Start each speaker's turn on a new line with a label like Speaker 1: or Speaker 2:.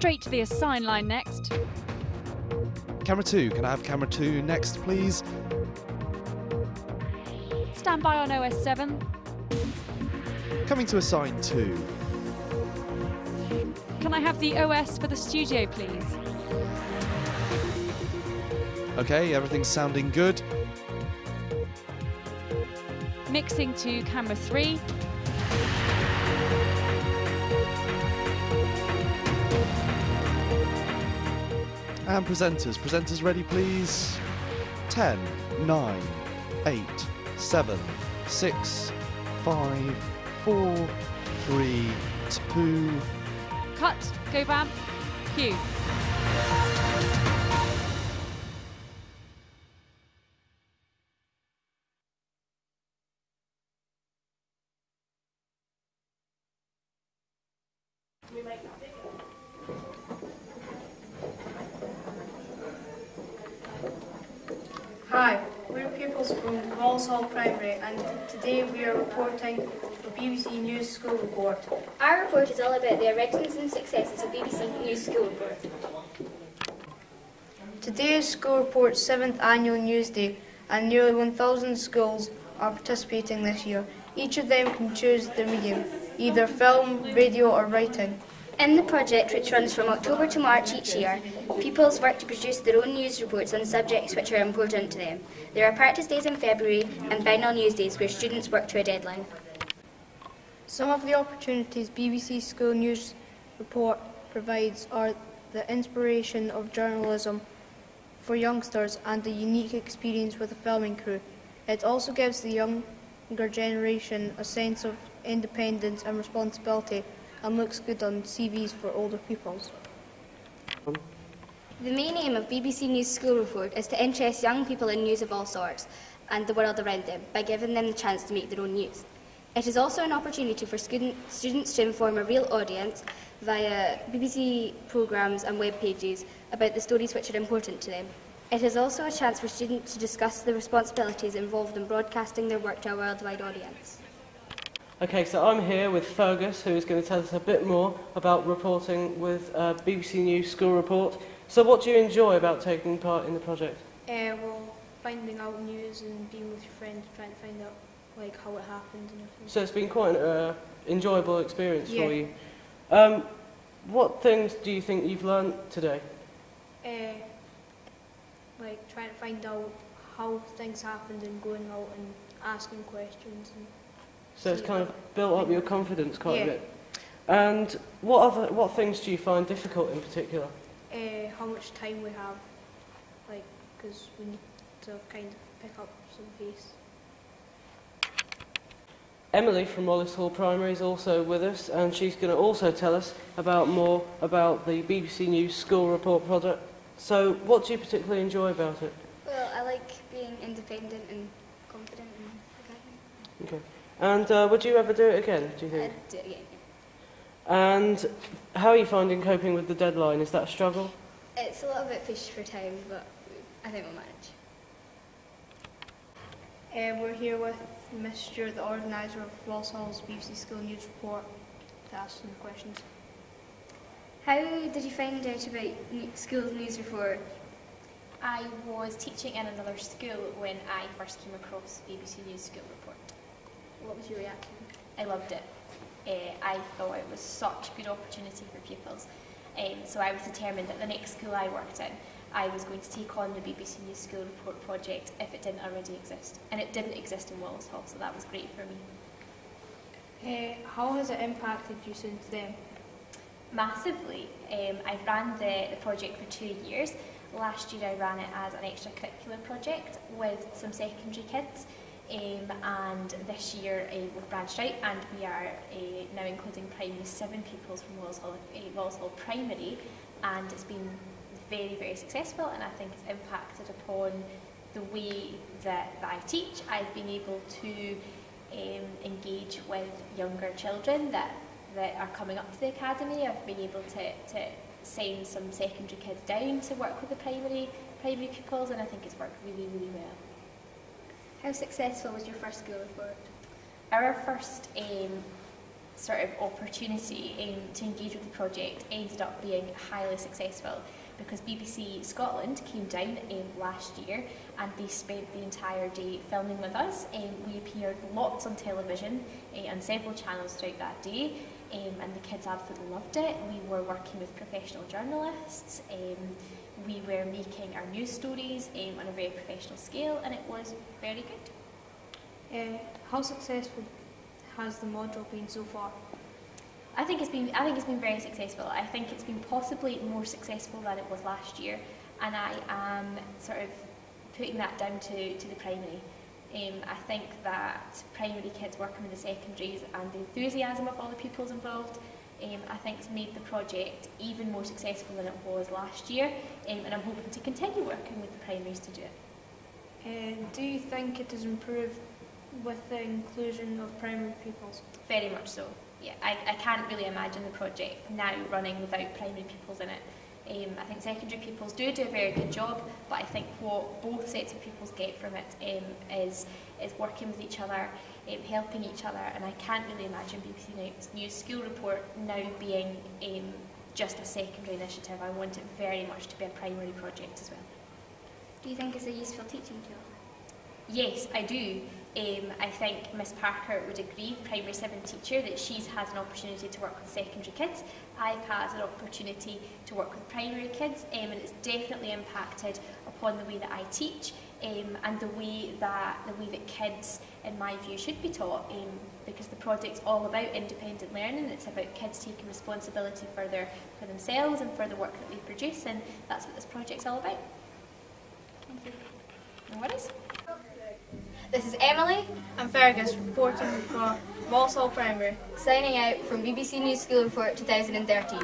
Speaker 1: straight to the assign line next.
Speaker 2: Camera 2, can I have camera 2 next, please?
Speaker 1: Stand by on OS 7.
Speaker 2: Coming to assign 2.
Speaker 1: Can I have the OS for the studio, please?
Speaker 2: Okay, everything's sounding good.
Speaker 1: Mixing to camera 3.
Speaker 2: And presenters ready, please? 10, 9, 8, 7, 6, 5, 4, 3, 2.
Speaker 1: Cut, go vamp, cue.
Speaker 3: Hi, we're pupils from Wallace Hall Primary and today we are reporting the BBC News School Report.
Speaker 4: Our report is all about the origins and successes of BBC News School Report.
Speaker 3: Today is School Report's 7th annual News Day and nearly 1,000 schools are participating this year. Each of them can choose their medium, either film, radio or writing.
Speaker 4: In the project, which runs from October to March each year, pupils work to produce their own news reports on subjects which are important to them. There are practice days in February and final news days where students work to a deadline.
Speaker 3: Some of the opportunities BBC School News Report provides are the inspiration of journalism for youngsters and the unique experience with a filming crew. It also gives the younger generation a sense of independence and responsibility and looks good on CVs for older pupils.
Speaker 4: The main aim of BBC News School Report is to interest young people in news of all sorts and the world around them by giving them the chance to make their own news. It is also an opportunity for students to inform a real audience via BBC programmes and web pages about the stories which are important to them. It is also a chance for students to discuss the responsibilities involved in broadcasting their work to a worldwide audience.
Speaker 5: Okay, so I'm here with Fergus, who is going to tell us a bit more about reporting with BBC News School Report. So what do you enjoy about taking part in the project?
Speaker 3: Well, finding out news and being with your friends, trying to find out like how it happened and everything.
Speaker 5: So it's been quite an enjoyable experience for you. What things do you think you've learned today?
Speaker 3: Like trying to find out how things happened and going out and asking questions.
Speaker 5: So it's kind of built up your confidence quite a bit. And what things do you find difficult in particular?
Speaker 3: How much time we have, like, because we need to kind of pick up some pace.
Speaker 5: Emily from Wallace Hall Primary is also with us, and she's going to also tell us more about the BBC News School Report project. So what do you particularly enjoy about it?
Speaker 4: Well, I like being independent and confident and
Speaker 5: Okay. And would you ever do it again, do you think?
Speaker 4: I'd do it again.
Speaker 5: And how are you finding coping with the deadline? Is that a struggle?
Speaker 4: It's a little bit pushed for time, but I think we'll manage.
Speaker 3: We're here with Miss Stewart, the organiser of Wallace Hall's BBC School News Report, to ask some questions.
Speaker 4: How did you find out about school's news report?
Speaker 6: I was teaching in another school when I first came across BBC News School Report.
Speaker 4: What was your reaction?
Speaker 6: I loved it. I thought it was such a good opportunity for pupils. So I was determined that the next school I worked in, I was going to take on the BBC News School Report project if it didn't already exist. And it didn't exist in Wallace Hall, so that was great for me.
Speaker 3: How has it impacted you since then?
Speaker 6: Massively. I've ran the project for 2 years. Last year I ran it as an extracurricular project with some secondary kids. And this year we've branched out and we are now including primary 7 pupils from Wallace Hall Primary, and it's been very, very successful, and I think it's impacted upon the way that I teach. I've been able to engage with younger children that are coming up to the academy. I've been able to send some secondary kids down to work with the primary pupils, and I think it's worked really, really well.
Speaker 4: How successful was your first school report?
Speaker 6: Our first sort of opportunity to engage with the project ended up being highly successful, because BBC Scotland came down last year and they spent the entire day filming with us. We appeared lots on television on several channels throughout that day, and the kids absolutely loved it. We were working with professional journalists, we were making our news stories on a very professional scale, and it was very good.
Speaker 3: How successful has the module been so far?
Speaker 6: I think it's been very successful. I think it's been possibly more successful than it was last year, and I am sort of putting that down to the primary. I think that primary kids working with the secondaries and the enthusiasm of all the pupils involved, I think has made the project even more successful than it was last year, and I'm hoping to continue working with the primaries to do it.
Speaker 3: Do you think it has improved with the inclusion of primary pupils?
Speaker 6: Very much so. Yeah, I can't really imagine the project now running without primary pupils in it. I think secondary pupils do a very good job, but I think what both sets of pupils get from it is working with each other, helping each other, and I can't really imagine BBC News School Report now being just a secondary initiative. I want it very much to be a primary project as well.
Speaker 4: Do you think it's a useful teaching tool?
Speaker 6: Yes, I do. I think Miss Parker would agree, primary 7 teacher, that she's had an opportunity to work with secondary kids. I've had an opportunity to work with primary kids, and it's definitely impacted upon the way that I teach, and the way that kids, in my view, should be taught, because the project's all about independent learning. It's about kids taking responsibility for themselves and for the work that they produce, and that's what this project's all about.
Speaker 4: Thank you.
Speaker 6: No worries.
Speaker 4: This is Emily
Speaker 3: I'm Fergus, reporting for Walsall Primary.
Speaker 4: signing out from BBC News School Report 2013.